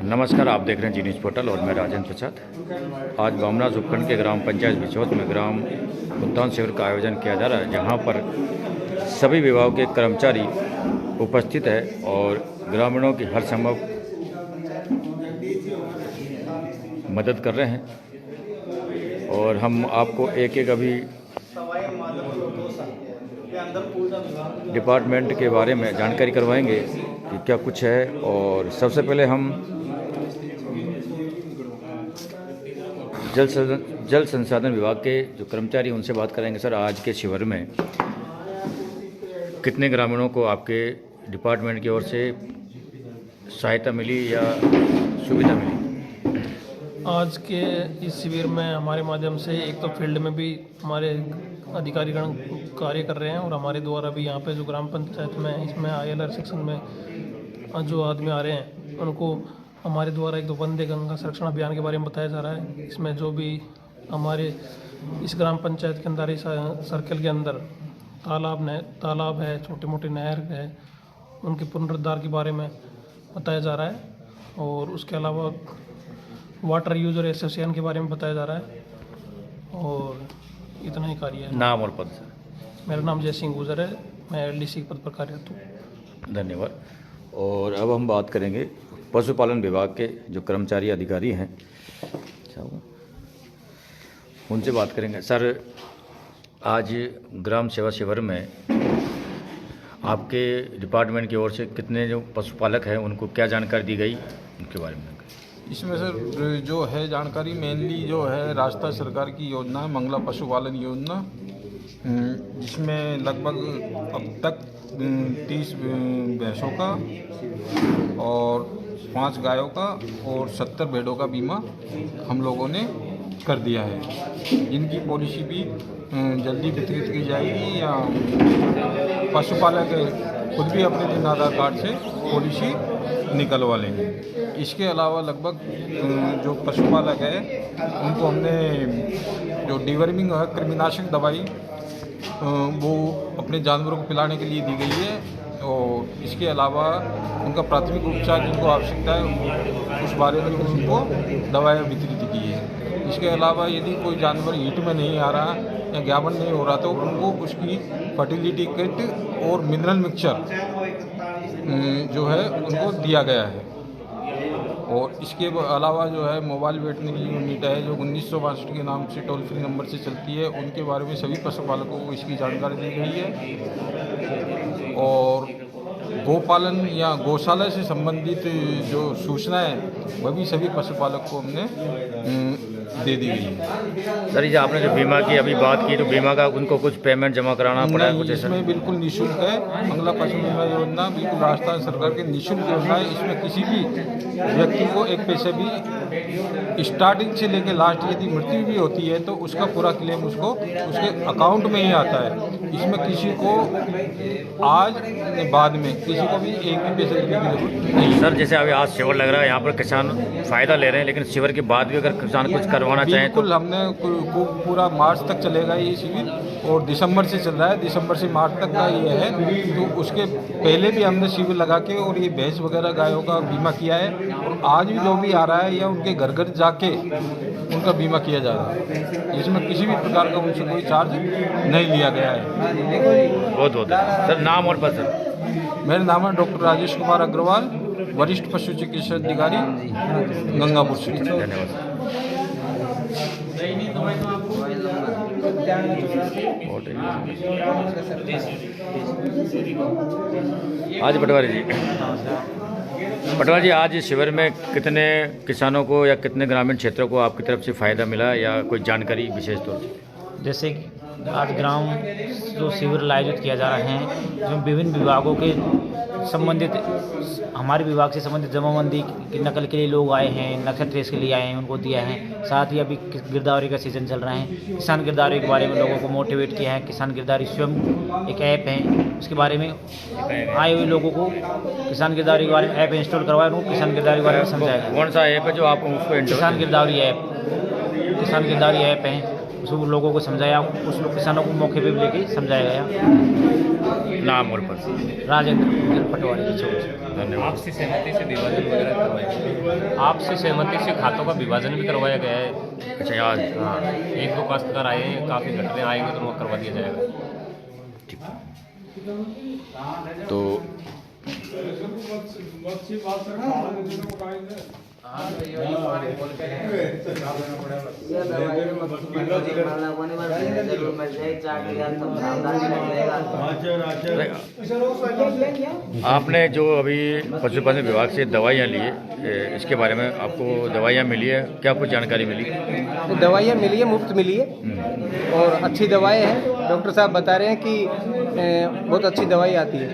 नमस्कार, आप देख रहे हैं जी न्यूज़ पोर्टल और मैं राजेंद्र प्रसाद। आज बामनास उपखंड के ग्राम पंचायत बिछौत में ग्राम मतदान शिविर का आयोजन किया जा रहा है, जहां पर सभी विभाग के कर्मचारी उपस्थित है और ग्रामीणों की हर संभव मदद कर रहे हैं। और हम आपको एक एक अभी डिपार्टमेंट के बारे में जानकारी करवाएंगे कि क्या कुछ है। और सबसे पहले हम जल संसाधन विभाग के जो कर्मचारी उनसे बात करेंगे। सर, आज के शिविर में कितने ग्रामीणों को आपके डिपार्टमेंट की ओर से सहायता मिली या सुविधा मिली? आज के इस शिविर में हमारे माध्यम से एक तो फील्ड में भी हमारे अधिकारीगण कार्य कर रहे हैं और हमारे द्वारा भी यहाँ पे जो ग्राम पंचायत में इसमें ILR सेक्शन में जो आदमी आ रहे हैं उनको हमारे द्वारा एक तो वंदे गंगा संरक्षण अभियान के बारे में बताया जा रहा है। इसमें जो भी हमारे इस ग्राम पंचायत के अंदर इस सर्कल के अंदर तालाब है, छोटे मोटे नहर है, उनके पुनरुद्धार के बारे में बताया जा रहा है। और उसके अलावा वाटर यूजर एसोसिएशन के बारे में बताया जा रहा है। और इतना ही कार्य है। नाम और पद? सर, मेरा नाम जय सिंह गुजर है, मैं LDC पद पर कार्यरत हूँ। धन्यवाद। और अब हम बात करेंगे पशुपालन विभाग के जो कर्मचारी अधिकारी हैं, उनसे बात करेंगे। सर, आज ग्राम सेवा शिविर में आपके डिपार्टमेंट की ओर से कितने जो पशुपालक हैं उनको क्या जानकारी दी गई, उनके बारे में? इसमें सर जो है जानकारी मेनली जो है राजस्थान सरकार की योजना है, मंगला पशुपालन योजना, जिसमें लगभग अब तक 30 भैंसों का और 5 गायों का और 70 भेड़ों का बीमा हम लोगों ने कर दिया है। इनकी पॉलिसी भी जल्दी वितरित की जाएगी या पशुपालक खुद भी अपने दिन आधार कार्ड से पॉलिसी निकलवा लेंगे। इसके अलावा लगभग जो पशुपालक है उनको हमने जो डिवर्मिंग है कृमिनाशक दवाई वो अपने जानवरों को पिलाने के लिए दी गई है। और इसके अलावा उनका प्राथमिक उपचार जिनको आवश्यकता है उस बारे में उनको दवाएं वितरित की है। इसके अलावा यदि कोई जानवर हीट में नहीं आ रहा या ज्ञापन नहीं हो रहा तो उनको उसकी फर्टिलिटी किट और मिनरल मिक्सचर जो है उनको दिया गया है। और इसके अलावा जो है मोबाइल वेटनरी यूनिट है जो 1962 के नाम से टोल फ्री नंबर से चलती है, उनके बारे में सभी पशुपालकों को इसकी जानकारी दी गई है। और गोपालन या गौशाला से संबंधित जो सूचनाएं वह भी सभी पशुपालक को हमने दे दी गई है। सर, ये आपने जो बीमा की अभी बात की, तो बीमा का उनको कुछ पेमेंट जमा कराना पड़ा है कुछ? इसमें बिल्कुल निःशुल्क है। मंगला पशु बीमा योजना बिल्कुल राजस्थान सरकार की निःशुल्क योजना है। इसमें किसी भी व्यक्ति को एक पैसे भी स्टार्टिंग से लेकर लास्ट यदि मृत्यु भी होती है तो उसका पूरा क्लेम उसको उसके अकाउंट में ही आता है। इसमें किसी को आज बाद में किसी को भी एक भी पैसे देने की जरूरत नहीं। सर, जैसे अभी आज शिविर लग रहा है, यहाँ पर किसान फायदा ले रहे हैं, लेकिन शिविर के बाद भी अगर किसान कुछ करवाना चाहें तो? बिल्कुल, हमने पूरा मार्च तक चलेगा ये शिविर और दिसंबर से चल रहा है। दिसंबर से मार्च तक का ये है। तो उसके पहले भी हमने शिविर लगा के और ये भैंस वगैरह गायों का बीमा किया है। और आज भी जो भी आ रहा है या उनके घर घर जाके उनका बीमा किया जा रहा है। इसमें किसी भी प्रकार का उनसे कोई चार्ज नहीं लिया गया है। बहुत बहुत सर, नाम और पद? मेरा नाम है डॉक्टर राजेश कुमार अग्रवाल, वरिष्ठ पशु चिकित्सा अधिकारी, गंगापुर सिटी। धन्यवाद। आज पटवारी जी, आज शिविर में कितने किसानों को या कितने ग्रामीण क्षेत्रों को आपकी तरफ से फ़ायदा मिला या कोई जानकारी विशेष तौर से? जैसे कि आज ग्राम जो शिविर आयोजित किया जा रहे हैं, जो विभिन्न विभागों के संबंधित हमारे विभाग से संबंधित जमाबंदी की नकल के लिए लोग आए हैं, नक्शा ट्रेस के लिए आए हैं, उनको दिया है। साथ ही अभी गिरदावरी का सीज़न चल रहा है, किसान गिरदावरी के बारे में लोगों को मोटिवेट किया है। किसान गिरदावरी स्वयं एक ऐप है, उसके बारे में आए हुए लोगों को किसान गिरदावरी के बारे में ऐप इंस्टॉल करवाया, उनको किसान गिरदावरी के बारे में समझाया। कौन सा ऐप है जो आप उसको? किसान गिरदावरी ऐप, किसान गिरदावरी ऐप है। उसको लोगों को समझाया, उस किसानों को मौके पे भी लेके समझाया गया। नाम और पद। राजेंद्र पटवारी बिछोत। धन्यवाद। आपसी सहमति से विभाजन वगैरह करवाया, आपसी सहमति से खातों का विभाजन भी करवाया गया है। अच्छा, आज हाँ, 1-2 काश्तकार आए हैं, काफ़ी घट रहे हैं, आएंगे तो उनको करवा दिया जाएगा। तो आपने जो अभी पशुपालन विभाग से दवाइयाँ ली है, इसके बारे में आपको दवाइयाँ मिली है, क्या कुछ जानकारी मिली? दवाइयाँ मिली है, मुफ्त मिली है और अच्छी दवाएं हैं। डॉक्टर साहब बता रहे हैं कि बहुत अच्छी दवाई आती है।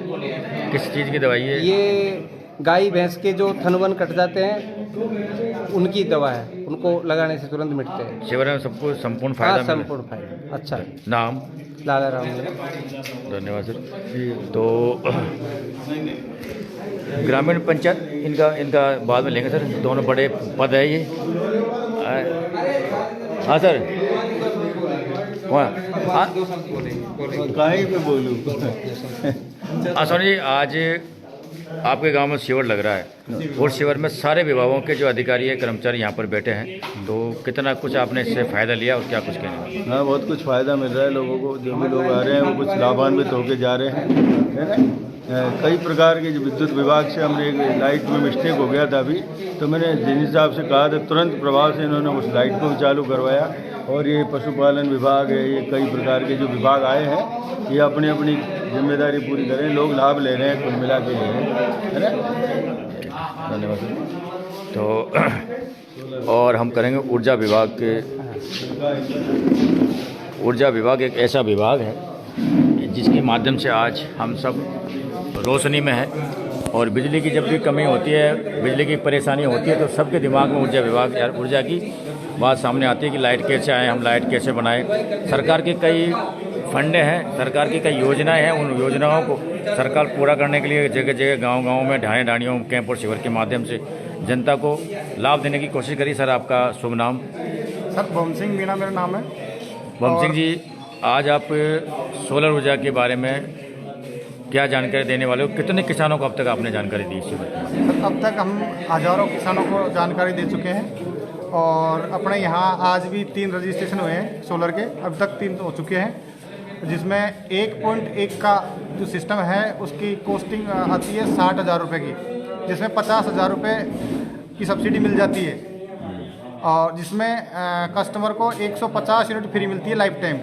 किस चीज़ की दवाई है? ये गाय भैंस के जो थनवन कट जाते हैं उनकी दवा है, उनको लगाने से तुरंत मिटते हैं। शिविर में सबको संपूर्ण फायदा हाँ, मिला? संपूर्ण फायदा। अच्छा, नाम? लाला राम जी। धन्यवाद सर। तो ग्रामीण पंचायत इनका बाद में लेंगे सर, दोनों बड़े पद है ये। हाँ सर, वहाँ कहीं पे बोलूँ। सोनी जी, आज आपके गांव में शिविर लग रहा है और शिविर में सारे विभागों के जो अधिकारी है, कर्मचारी यहाँ पर बैठे हैं, तो कितना कुछ आपने इससे फ़ायदा लिया और क्या कुछ कहना? हाँ, बहुत कुछ फ़ायदा मिल रहा है लोगों को। जो भी लोग आ रहे हैं वो कुछ लाभान्वित होकर जा रहे हैं, है ना। कई प्रकार के जो विद्युत विभाग से हमने एक लाइट में मिस्टेक हो गया था अभी, तो मैंने जिनी साहब से कहा था, तुरंत प्रभाव से इन्होंने उस लाइट को भी चालू करवाया। और ये पशुपालन विभाग है, ये कई प्रकार के जो विभाग आए हैं, ये अपनी अपनी जिम्मेदारी पूरी करें, लोग लाभ ले रहे हैं, कुल मिला के ले रहे हैं, है ना। धन्यवाद सर। तो और हम करेंगे ऊर्जा विभाग के। ऊर्जा विभाग एक ऐसा विभाग है जिसके माध्यम से आज हम सब रोशनी में हैं, और बिजली की जब भी कमी होती है, बिजली की परेशानी होती है, तो सबके दिमाग में ऊर्जा विभाग यार ऊर्जा की बात सामने आती है कि लाइट कैसे आए, हम लाइट कैसे बनाएं। सरकार के कई फंडे हैं, सरकार की कई योजनाएं हैं, उन योजनाओं को सरकार पूरा करने के लिए जगह जगह गांव-गांव में ढाणियों कैंप और शिविर के माध्यम से जनता को लाभ देने की कोशिश करी। सर, आपका शुभ नाम? सर, बम सिंह मीणा मेरा नाम है। बम सिंह जी, आज आप सोलर ऊर्जा के बारे में क्या जानकारी देने वाले हो? कितने किसानों को अब तक आपने जानकारी दी? सर, अब तक हम हज़ारों किसानों को जानकारी दे चुके हैं और अपने यहाँ आज भी 3 रजिस्ट्रेशन हुए हैं सोलर के, अब तक 3 हो चुके हैं, जिसमें 1.1 का जो सिस्टम है उसकी कॉस्टिंग आती है 60,000 रुपये की, जिसमें 50,000 रुपये की सब्सिडी मिल जाती है और जिसमें कस्टमर को 150 यूनिट फ्री मिलती है लाइफ टाइम।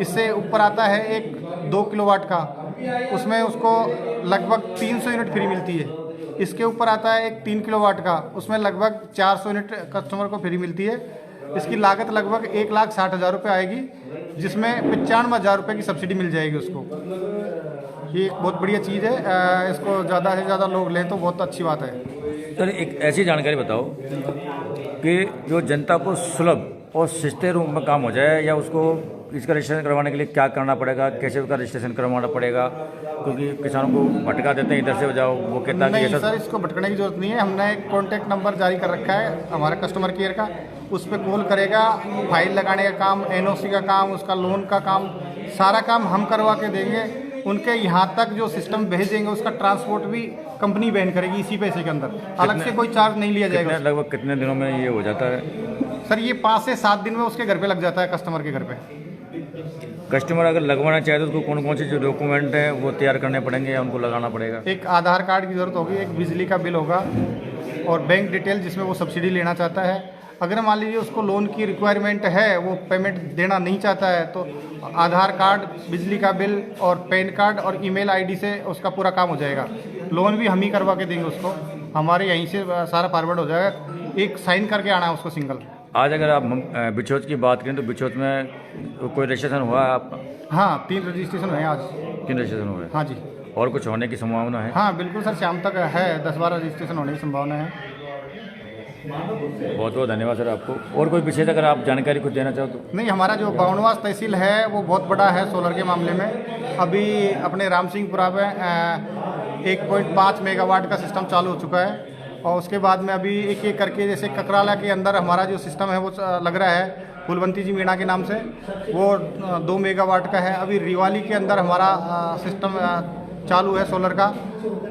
इससे ऊपर आता है एक 2 किलोवाट का, उसमें उसको लगभग 300 यूनिट फ्री मिलती है। इसके ऊपर आता है एक 3 किलोवाट का, उसमें लगभग 400 यूनिट कस्टमर को फ्री मिलती है। इसकी लागत लगभग 1,60,000 रुपये आएगी, जिसमें 95,000 रुपये की सब्सिडी मिल जाएगी उसको। ये एक बहुत बढ़िया चीज़ है, इसको ज़्यादा से ज़्यादा लोग लें तो बहुत अच्छी बात है। सर, एक ऐसी जानकारी बताओ कि जो जनता को सुलभ और सस्ते रूप में काम हो जाए, या उसको इसका रजिस्ट्रेशन करवाने के लिए क्या करना पड़ेगा, कैसे उसका रजिस्ट्रेशन करवाना पड़ेगा? क्योंकि किसानों को भटका देते हैं, इधर से जाओ, वो कहता है नहीं कि सर, इसको भटकने की जरूरत नहीं है। हमने एक कॉन्टैक्ट नंबर जारी कर रखा है हमारे कस्टमर केयर का, उस पर कॉल करेगा, फाइल लगाने का काम, NOC का काम, उसका लोन का काम, सारा काम हम करवा के देंगे। उनके यहाँ तक जो सिस्टम भेजेंगे उसका ट्रांसपोर्ट भी कंपनी वहन करेगी इसी पैसे के अंदर, अलग से कोई चार्ज नहीं लिया जाएगा। लगभग कितने दिनों में ये हो जाता है? सर, ये 5 से 7 दिन में उसके घर पे लग जाता है, कस्टमर के घर पे। कस्टमर अगर लगवाना चाहे तो उसको कौन कौन से जो डॉक्यूमेंट हैं वो तैयार करने पड़ेंगे या उनको लगाना पड़ेगा? एक आधार कार्ड की ज़रूरत होगी, एक बिजली का बिल होगा और बैंक डिटेल जिसमें वो सब्सिडी लेना चाहता है। अगर मान लीजिए उसको लोन की रिक्वायरमेंट है, वो पेमेंट देना नहीं चाहता है, तो आधार कार्ड, बिजली का बिल और पैन कार्ड और ईमेल आईडी से उसका पूरा काम हो जाएगा। लोन भी हम ही करवा के देंगे उसको, हमारे यहीं से सारा फॉरवर्ड हो जाएगा। एक साइन करके आना है उसको सिंगल। आज अगर आप बिछोत की बात करें तो बिछोत में कोई रजिस्ट्रेशन हुआ है आपका? हाँ, 3 रजिस्ट्रेशन हुए आज। 3 रजिस्ट्रेशन हुए? हाँ जी। और कुछ होने की संभावना है? हाँ बिल्कुल सर, शाम तक है 10-12 रजिस्ट्रेशन होने की संभावना है। बहुत बहुत धन्यवाद सर आपको। और कोई विशेष अगर आप जानकारी कुछ देना चाहो तो? नहीं, हमारा जो बावनवास तहसील है वो बहुत बड़ा है सोलर के मामले में। अभी अपने राम सिंहपुरा में 1.5 मेगावाट का सिस्टम चालू हो चुका है और उसके बाद में अभी एक एक करके, जैसे ककराला के अंदर हमारा जो सिस्टम है वो लग रहा है, फूलवंती जी मीणा के नाम से, वो 2 मेगावाट का है। अभी रिवाली के अंदर हमारा सिस्टम चालू है सोलर का,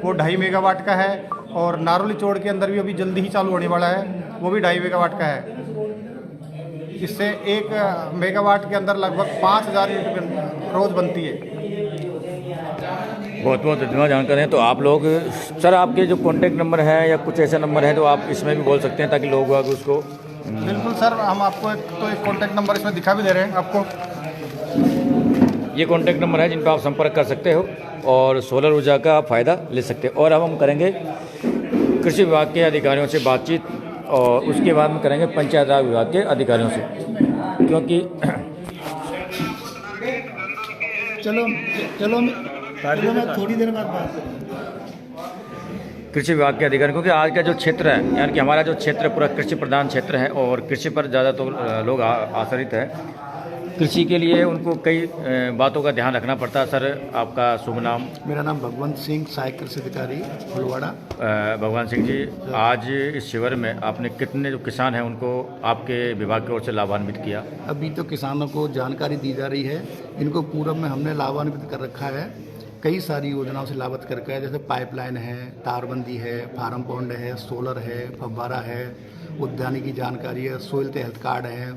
वो 2.5 मेगावाट का है। और नारोली चौड़ के अंदर भी अभी जल्दी ही चालू होने वाला है, वो भी 2.5 मेगावाट का है। इससे 1 मेगावाट के अंदर लगभग 5,000 यूनिट रोज़ बनती है। बहुत बहुत धन्यवाद जानकारी है। तो आप लोग सर, आपके जो कॉन्टैक्ट नंबर है या कुछ ऐसा नंबर है तो आप इसमें भी बोल सकते हैं ताकि लोग आगे उसको। बिल्कुल सर, हम आपको एक कॉन्टैक्ट नंबर इसमें दिखा भी दे रहे हैं आपको। ये कॉन्टैक्ट नंबर है जिन पर आप संपर्क कर सकते हो और सोलर ऊर्जा का आप फ़ायदा ले सकते हो। और अब हम करेंगे कृषि विभाग के अधिकारियों से बातचीत और उसके बाद में करेंगे पंचायत राज विभाग के अधिकारियों से, क्योंकि चलो मैं थोड़ी देर बाद बात करूँ। कृषि विभाग के अधिकारी, क्योंकि आज का जो क्षेत्र है, यानी कि हमारा जो क्षेत्र पूरा कृषि प्रधान क्षेत्र है और कृषि पर ज़्यादा तो लोग आश्रित है। कृषि के लिए उनको कई बातों का ध्यान रखना पड़ता है। सर, आपका शुभ नाम? मेरा नाम भगवंत सिंह, सहायक कृषि अधिकारी फुलवाड़ा। भगवान सिंह जी, आज इस शिविर में आपने कितने जो किसान हैं उनको आपके विभाग की ओर से लाभान्वित किया? अभी तो किसानों को जानकारी दी जा रही है, इनको पूर्व में हमने लाभान्वित कर रखा है। कई सारी योजनाओं से लाभान्वित कर रखा है, जैसे पाइपलाइन है, तारबंदी है, फार्म पॉन्ड है, सोलर है, फव्वारा है, उद्यानिकी जानकारी है, सोइल हेल्थ कार्ड है,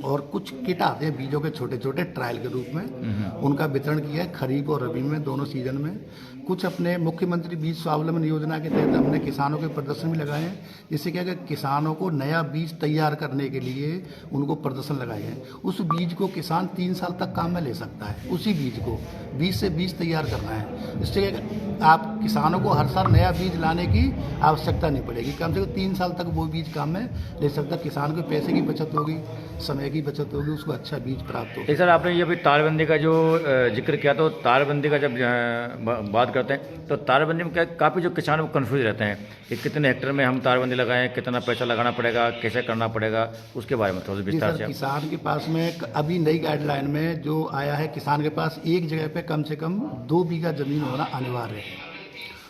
और कुछ किट आते हैं बीजों के छोटे छोटे ट्रायल के रूप में, उनका वितरण किया है खरीफ और रबी में, दोनों सीजन में। कुछ अपने मुख्यमंत्री बीज स्वावलंबन योजना के तहत हमने किसानों के प्रदर्शन भी लगाए हैं, जिससे क्या है कि किसानों को नया बीज तैयार करने के लिए उनको प्रदर्शन लगाए हैं। उस बीज को किसान 3 साल तक काम में ले सकता है, उसी बीज को बीज से बीज तैयार करना है। इससे आप किसानों को हर साल नया बीज लाने की आवश्यकता नहीं पड़ेगी, कम से कम 3 साल तक वो बीज काम में ले सकता है। किसान को पैसे की बचत होगी, समय की बचत होगी, उसको अच्छा बीज प्राप्त होगा। सर, आपने ये अभी तारबंदी का जो जिक्र किया, तो तारबंदी का जब बात करते हैं तो तारबंदी में क्या काफ़ी जो किसान वो कन्फ्यूज रहते हैं कि कितने हेक्टेयर में हम तारबंदी लगाएं, कितना पैसा लगाना पड़ेगा, कैसे करना पड़ेगा, उसके बारे में थोड़ा विस्तार से। किसान के पास में अभी नई गाइडलाइन में जो आया है, किसान के पास एक जगह पे कम से कम 2 बीघा जमीन होना अनिवार्य है।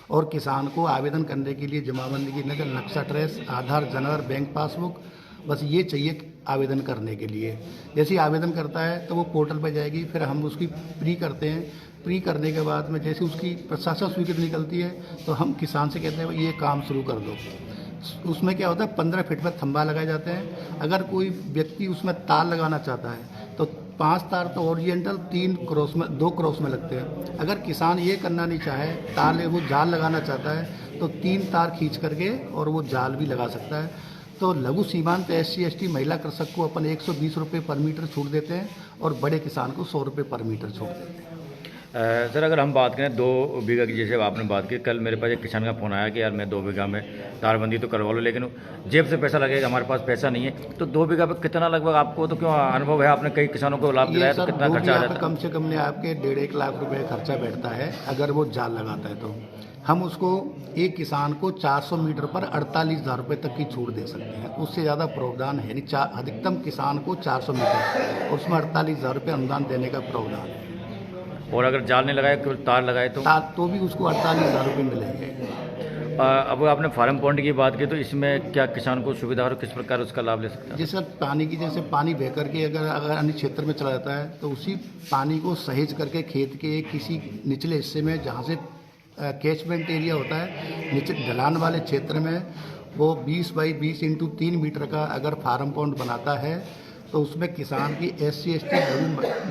और किसान को आवेदन करने के लिए जमाबंदी की नक्शा ट्रेस, आधार, जनवर, बैंक पासबुक, बस ये चाहिए आवेदन करने के लिए। जैसे ही आवेदन करता है तो वो पोर्टल पर जाएगी, फिर हम उसकी प्री करते हैं। प्री करने के बाद में जैसे उसकी प्रशासन स्वीकृति निकलती है तो हम किसान से कहते हैं ये काम शुरू कर दो। उसमें क्या होता है, 15 फीट पर खंभा लगाए जाते हैं। अगर कोई व्यक्ति उसमें तार लगाना चाहता है तो 5 तार तो ओरिएंटल, 2 क्रॉस में लगते हैं। अगर किसान ये करना नहीं चाहे, तार वो जाल लगाना चाहता है तो 3 तार खींच करके और वो जाल भी लगा सकता है। तो लघु सीमांत SC ST महिला कृषक को अपन 120 रुपये पर मीटर छूट देते हैं और बड़े किसान को 100 रुपये पर मीटर छूट देते हैं। सर, अगर हम बात करें 2 बीघा की, जैसे आपने बात की, कल मेरे पास एक किसान का फ़ोन आया कि यार मैं 2 बीघा में तारबंदी तो करवा लो, लेकिन जेब से पैसा लगेगा, हमारे पास पैसा नहीं है। तो 2 बीघा पे कितना लगभग आपको तो क्यों अनुभव है, आपने कई किसानों को लाभ दिलाया, तो कितना खर्चा आ जाता है? कम से कम आपके 1.5 लाख रुपये खर्चा बैठता है अगर वो जाल लगाता है। तो हम उसको एक किसान को 400 मीटर पर 48,000 रुपये तक की छूट दे सकते हैं, उससे ज़्यादा प्रावधान है नहीं। अधिकतम किसान को 400 मीटर और उसमें 48,000 रुपये अनुदान देने का प्रावधान है। और अगर जाल नहीं लगाए, केवल तार लगाए तो भी उसको 48,000 रुपये मिलेंगे। अब आपने फार्म पॉन्ड की बात की, तो इसमें क्या किसान को सुविधा और किस प्रकार उसका लाभ ले सकता है? जैसे पानी की, जैसे पानी बह करके अगर अन्य क्षेत्र में चला जाता है तो उसी पानी को सहेज करके खेत के किसी निचले हिस्से में, जहाँ से कैचमेंट एरिया होता है, नीचे ढलान वाले क्षेत्र में, वो 20 बाई 20 इंटू 3 मीटर का अगर फार्म पॉन्ड बनाता है तो उसमें किसान की SC ST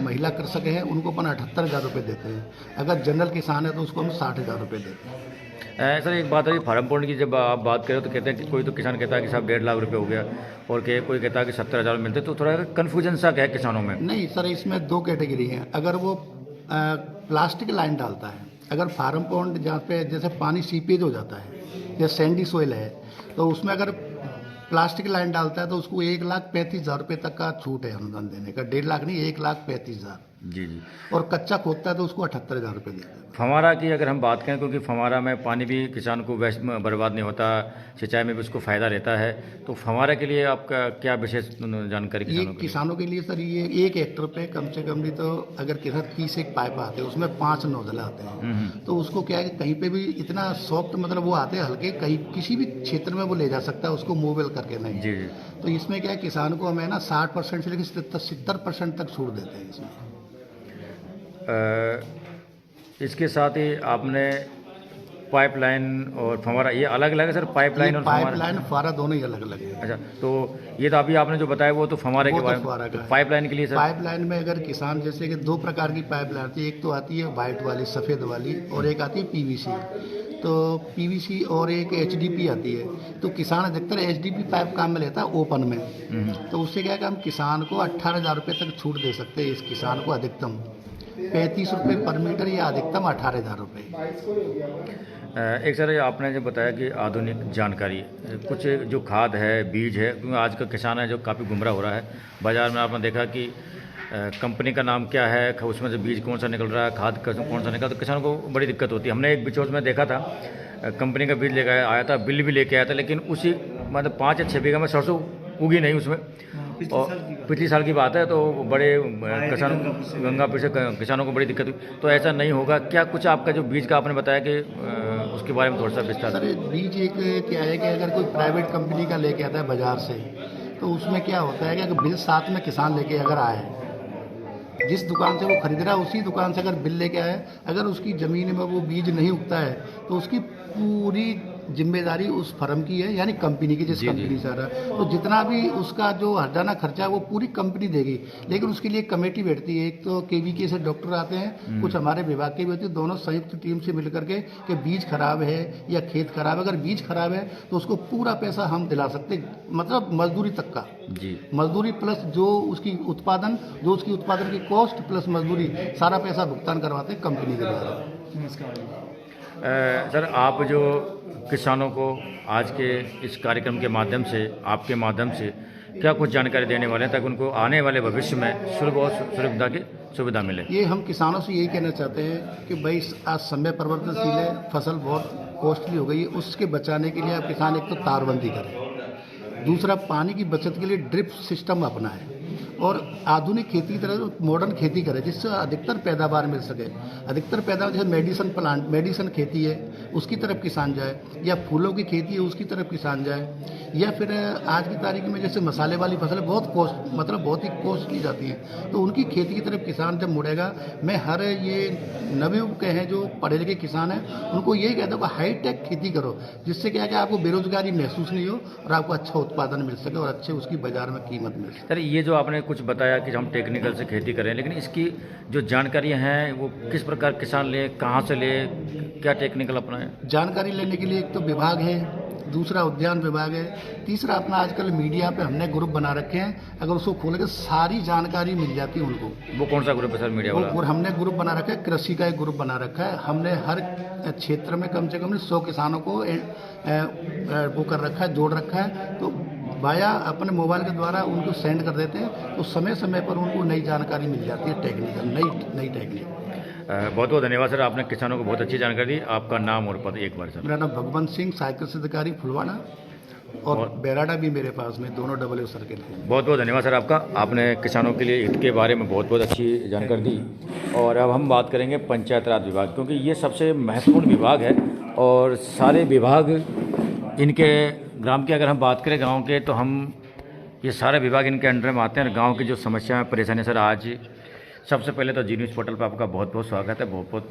महिला कृषक है उनको अपन 78,000 रुपये देते हैं। अगर जनरल किसान है तो उसको हम 60,000 रुपये देते हैं। सर, एक बात है, फार्म पॉन्ड की जब आप बात करें तो कहते हैं कि कोई तो किसान कहता है कि साहब 1.5 लाख रुपये हो गया, और कोई कहता है कि 70,000 मिलते, तो थोड़ा कन्फ्यूजन सा है किसानों में। नहीं सर, इसमें 2 कैटेगरी हैं। अगर वो प्लास्टिक लाइन डालता है, अगर फार्म पॉन्ड जहाँ पे जैसे पानी सीपेज हो जाता है या सैंडी सोइल है, तो उसमें अगर प्लास्टिक लाइन डालता है तो उसको 1,35,000 रुपये तक का छूट है अनुदान देने का। 1.5 लाख नहीं, 1,35,000। जी जी। और कच्चा खोदता है तो उसको 78,000 रुपये देते हैं। फव्वारा की अगर हम बात करें, क्योंकि फव्वारा में पानी भी किसान को वेस्ट में बर्बाद नहीं होता, सिंचाई में भी उसको फ़ायदा रहता है, तो फव्वारा के लिए आपका क्या विशेष जानकारी ये किसानों के लिए? किसानों के लिए सर ये 1 हेक्टर पे कम से कम भी तो अगर किसान 30 एक पाइप आते हैं उसमें 5 नोजल आते हैं, तो उसको क्या है कि कहीं पे भी इतना सॉफ्ट मतलब वो आते हैं हल्के, कहीं किसी भी क्षेत्र में वो ले जा सकता है उसको मूवेबल करके नहीं। जी जी। तो इसमें क्या है किसान को हमें ना 60% से लेकर 70% तक छूट देते हैं इसमें। इसके साथ ही आपने पाइपलाइन और फव्वारा ये अलग अलग है सर? पाइपलाइन और पाइपलाइन फव्वारा दोनों ही अलग अलग है। अच्छा, तो ये तो अभी आपने जो बताया वो तो फव्वारे के बारे में, तो पाइपलाइन के लिए सर? पाइपलाइन में अगर किसान जैसे कि 2 प्रकार की पाइपलाइन आती है, एक तो आती है वाइट वाली सफ़ेद वाली और एक आती है पीवीसी। तो पीवीसी और एक एचडीपी आती है, तो किसान अधिकतर एचडीपी पाइप काम में लेता है ओपन में। तो उससे क्या है कि हम किसान को 18,000 रुपये तक छूट दे सकते हैं, इस किसान को अधिकतम 35 रुपये पर मीटर या अधिकतम 18,000 रुपये। एक सर आपने जो बताया कि आधुनिक जानकारी, कुछ जो खाद है, बीज है, क्योंकि आज का किसान है जो काफ़ी गुमराह हो रहा है बाज़ार में। आपने देखा कि कंपनी का नाम क्या है, उसमें से बीज कौन सा निकल रहा है, खाद कौन सा निकल, तो किसानों को बड़ी दिक्कत होती है। हमने एक बिचौस में देखा था, कंपनी का बीज लेकर आया था, बिल भी लेके आया था, लेकिन उसी मतलब 5 या 6 बीघा में सरसों उगी नहीं उसमें। और पिछली साल की बात है, तो बड़े किसान गंगापुर से किसानों को बड़ी दिक्कत हुई। तो ऐसा नहीं होगा क्या? कुछ आपका जो बीज का आपने बताया कि उसके बारे में थोड़ा सा विस्तार। सर बीज एक क्या है कि अगर कोई प्राइवेट कंपनी का लेके आता है बाजार से, तो उसमें क्या होता है कि अगर बिल साथ में किसान लेके अगर आए, जिस दुकान से वो खरीद रहा है उसी दुकान से अगर बिल लेके आए, अगर उसकी ज़मीन में वो बीज नहीं उगता है तो उसकी पूरी जिम्मेदारी उस फर्म की है, यानी कंपनी की, जिस कंपनी से आ रहा है। तो जितना भी उसका जो हर्जाना खर्चा है वो पूरी कंपनी देगी, लेकिन उसके लिए कमेटी बैठती है। एक तो केवीके से डॉक्टर आते हैं, कुछ हमारे विभाग के भी होते हैं, दोनों संयुक्त टीम से मिलकर के कि बीज खराब है या खेत खराब है। अगर बीज खराब है तो उसको पूरा पैसा हम दिला सकते हैं, मतलब मजदूरी तक का जी, मजदूरी प्लस जो उसकी उत्पादन की कॉस्ट प्लस मजदूरी, सारा पैसा भुगतान करवाते हैं कंपनी के द्वारा। सर आप जो किसानों को आज के इस कार्यक्रम के माध्यम से, आपके माध्यम से क्या कुछ जानकारी देने वाले हैं ताकि उनको आने वाले भविष्य में सुलभ और सुविधा की सुविधा मिले? ये हम किसानों से यही कहना चाहते हैं कि भाई आज समय परिवर्तनशील है, फसल बहुत कॉस्टली हो गई है, उसके बचाने के लिए आप किसान एक तो तारबंदी करें, दूसरा पानी की बचत के लिए ड्रिप सिस्टम अपनाएं और आधुनिक खेती की तरह मॉडर्न खेती करें, जिससे अधिकतर पैदावार मिल सके। अधिकतर पैदावार जैसे मेडिसन खेती है उसकी तरफ किसान जाए, या फूलों की खेती है उसकी तरफ किसान जाए, या फिर आज की तारीख में जैसे मसाले वाली फसलें बहुत ही कॉस्टली जाती हैं, तो उनकी खेती की तरफ किसान जब मुड़ेगा। मैं हर ये नवयुवक हैं जो पढ़े लिखे किसान हैं उनको यही कहता हूँ कि हाईटेक खेती करो, जिससे क्या है कि आपको बेरोजगारी महसूस नहीं हो और आपको अच्छा उत्पादन मिल सके और अच्छे उसकी बाजार में कीमत मिल सके। सर ये जो आपने कुछ बताया कि हम टेक्निकल से खेती करें, लेकिन इसकी जो जानकारी हैं वो किस प्रकार किसान ले, कहाँ से ले, क्या टेक्निकल अपनाएं? जानकारी लेने के लिए एक तो विभाग है, दूसरा उद्यान विभाग है, तीसरा अपना आजकल मीडिया पे हमने ग्रुप बना रखे हैं, अगर उसको खोलेंगे सारी जानकारी मिल जाती है उनको। वो कौन सा ग्रुप है सर मीडिया वाला? और हमने ग्रुप बना रखा है, कृषि का एक ग्रुप बना रखा है। हमने हर क्षेत्र में कम से कम 100 किसानों को वो कर रखा है, जोड़ रखा है, तो वाया अपने मोबाइल के द्वारा उनको सेंड कर देते हैं, तो समय समय पर उनको नई जानकारी मिल जाती है, टेक्निकल नई टेक्निक। बहुत बहुत धन्यवाद सर, आपने किसानों को बहुत अच्छी जानकारी दी। आपका नाम और पद एक बार सर? मेरा नाम भगवंत सिंह, सहायक कृषि अधिकारी फुलवाड़ा, और बेराडा भी मेरे पास में, दोनों डबल सर्किल है। बहुत बहुत धन्यवाद सर आपका, आपने किसानों के लिए हित के बारे में बहुत बहुत अच्छी जानकारी दी। और अब हम बात करेंगे पंचायत राज विभाग, क्योंकि ये सबसे महत्वपूर्ण विभाग है और सारे विभाग इनके ग्राम की अगर हम बात करें गांव के, तो हम ये सारे विभाग इनके अंडर में आते हैं। गांव की जो समस्या परेशानी सर, आज सबसे पहले तो जी न्यूज़ पोर्टल पर आपका बहुत बहुत स्वागत है। बहुत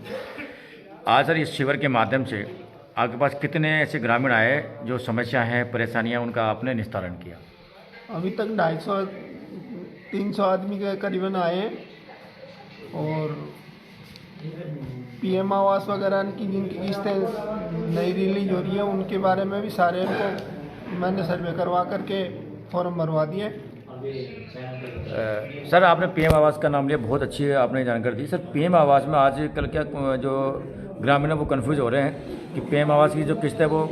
आज सर इस शिविर के माध्यम से आपके पास कितने ऐसे ग्रामीण आए जो समस्या हैं, परेशानियां, उनका आपने निस्तारण किया? अभी तक 250-300 आदमी के करीबन आए, और पीएम आवास वगैरह की जिनकी किस्तें नई रिलीज हो रही है उनके बारे में भी सारे को मैंने सर्वे करवा करके फॉर्म भरवा दिए। सर आपने पीएम आवास का नाम लिया, बहुत अच्छी आपने जानकारी दी। सर पीएम आवास में आजकल क्या जो ग्रामीण है वो कंफ्यूज हो रहे हैं कि पीएम आवास की जो किस्त है वो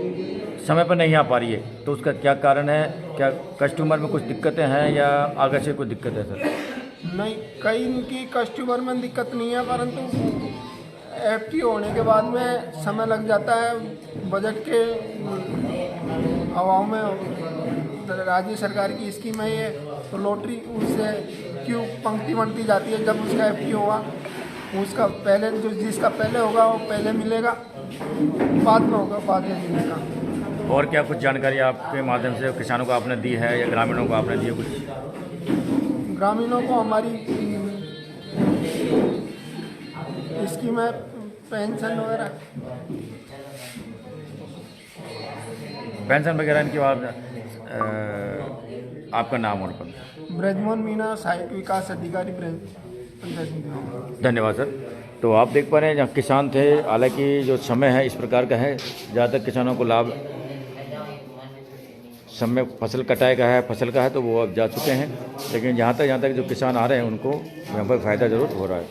समय पर नहीं आ पा रही है, तो उसका क्या कारण है? क्या कस्टमर में कुछ दिक्कतें हैं या आगे से कोई दिक्कत है सर? नहीं, कई इनकी कस्टमर में दिक्कत नहीं है, परंतु FT होने के बाद में समय लग जाता है। बजट के अभाव में राज्य सरकार की स्कीम है ये, तो लॉटरी उससे क्यों पंक्ति बनती जाती है। जब उसका FT होगा, उसका पहले जो जिसका पहले होगा वो पहले मिलेगा, बाद में होगा बाद में मिलेगा। और क्या कुछ जानकारी आपके माध्यम से किसानों को आपने दी है या ग्रामीणों को आपने दी है कुछ? ग्रामीणों को हमारी स्कीम है, पेंशन वगैरह इनकी बात। आपका नाम और पद? ब्रजमोहन मीणा, सहायक विकास अधिकारी पंचायत। धन्यवाद सर। तो आप देख पा रहे हैं जहाँ किसान थे, हालांकि जो समय है इस प्रकार का है, ज़्यादातर किसानों को लाभ समय फसल कटाई का है, फसल का है, तो वो अब जा चुके हैं, लेकिन जहाँ तक जो किसान आ रहे हैं उनको यहाँ पर फ़ायदा ज़रूर हो रहा है।